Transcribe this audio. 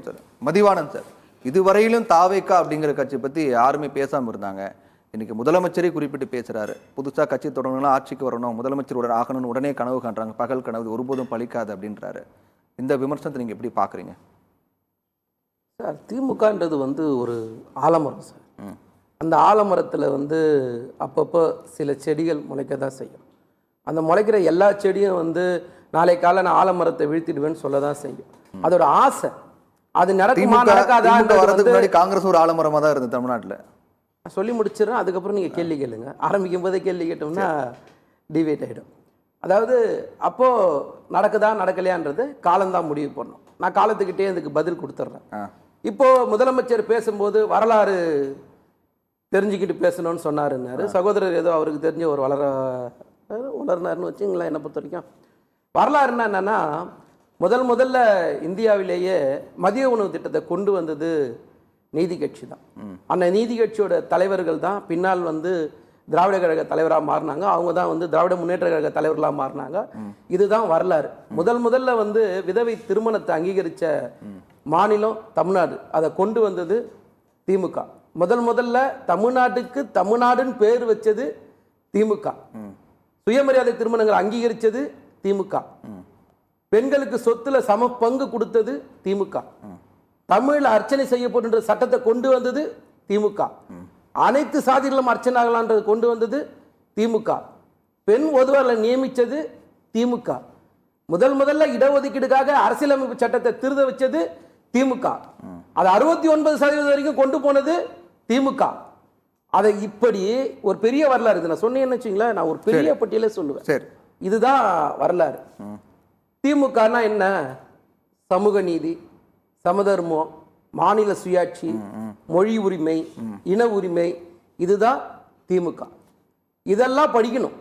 கேட்கணும் sir. Mathivanan sir, இதுவரையிலும் தாவேக்கா அப்படிங்கிற கட்சி பத்தி யாருமே பேசாம இருந்தாங்க. இன்னைக்கு முதலமைச்சரே குறிப்பிட்டு பேசுறாரு. புதுசா கட்சி தொடங்கணும், ஆட்சிக்கு வரணும், முதலமைச்சருடன் ஆகணும்னு உடனே கனவு காண்றாங்க. பகல் கனவு ஒருபோதும் பலிக்காது அப்படின்றாரு. இந்த விமர்சனத்தை நீங்க எப்படி பாக்குறீங்க சார்? திமுகன்றது ஒரு ஆலமரம் சார். அந்த ஆலமரத்தில் அப்பப்போ சில செடிகள் முளைக்க தான் செய்யும். அந்த முளைக்கிற எல்லா செடியும் நாளை காலை நான் ஆலமரத்தை வீழ்த்திடுவேன்னு சொல்ல தான் செய்யும். அதோட ஆசை அது நடக்குமா நடக்காதா? வரதுக்கு முன்னாடி காங்கிரஸ் ஒரு ஆலமரமா தான் இருந்தது தமிழ்நாட்டில். சொல்லி முடிச்சிடறேன், அதுக்கப்புறம் நீங்கள் கேள்வி கேளுங்க. ஆரம்பிக்கும் போதே கேள்வி கேட்டோம்னா டிவேட் ஆகிடும். அதாவது அப்போது நடக்குதா நடக்கலையான்றது காலம்தான் முடிவு பண்ணணும். நான் காலத்துக்கிட்டே அதுக்கு பதில் கொடுத்துட்றேன். இப்போது முதலமைச்சர் பேசும்போது வரலாறு தெரிஞ்சுக்கிட்டு பேசணும்னு சொன்னாருன்னாரு. சகோதரர் ஏதோ அவருக்கு தெரிஞ்ச ஒரு வளர்னாருன்னு வச்சுங்களேன். என்னை பொறுத்த வரைக்கும் வரலாறுன்னா என்னென்னா, முதல்ல இந்தியாவிலேயே மதிய உணவு திட்டத்தை கொண்டு வந்தது நீதி கட்சி தான். அந்த நீதி கட்சியோட தலைவர்கள் தான் பின்னால் திராவிட கழக தலைவராக மாறினாங்க. அவங்க தான் திராவிட முன்னேற்ற கழக தலைவர்களாக மாறினாங்க. இதுதான் வரலாறு. முதல்ல விதவை திருமணத்தை அங்கீகரித்த மாநிலம் தமிழ்நாடு. அதை கொண்டு வந்தது திமுக. முதல்ல தமிழ்நாட்டுக்கு தமிழ்நாடுன்னு பேர் வச்சது திமுக. சுயமரியாதை திருமணங்களை அங்கீகரித்தது திமுக. பெண்களுக்கு சொத்துல சம பங்கு கொடுத்தது திமுக. தமிழ்ல அர்ச்சனை செய்யப்படுகின்ற சட்டத்தை கொண்டு வந்தது திமுக. அனைத்து சாதிகளும் அர்ச்சனை ஆகலான்றது கொண்டு வந்தது திமுக. பெண் ஒதுவர்களை நியமித்தது திமுக. முதல்ல இடஒதுக்கீடுக்காக அரசியலமைப்பு சட்டத்தை திருத வச்சது திமுக. அதை 69% வரைக்கும் கொண்டு போனது திமுக. அதை இப்படி ஒரு பெரிய வரலாறு. இது நான் சொன்னேன்னு வச்சுங்களேன், நான் ஒரு பெரிய பட்டியலே சொல்லுவேன். இதுதான் வரலாறு. திமுகனா என்ன? சமூக நீதி, சமதர்மம், மாநில சுயாட்சி, மொழி உரிமை, இன உரிமை, இதுதான் திமுக. இதெல்லாம் படிக்கணும்.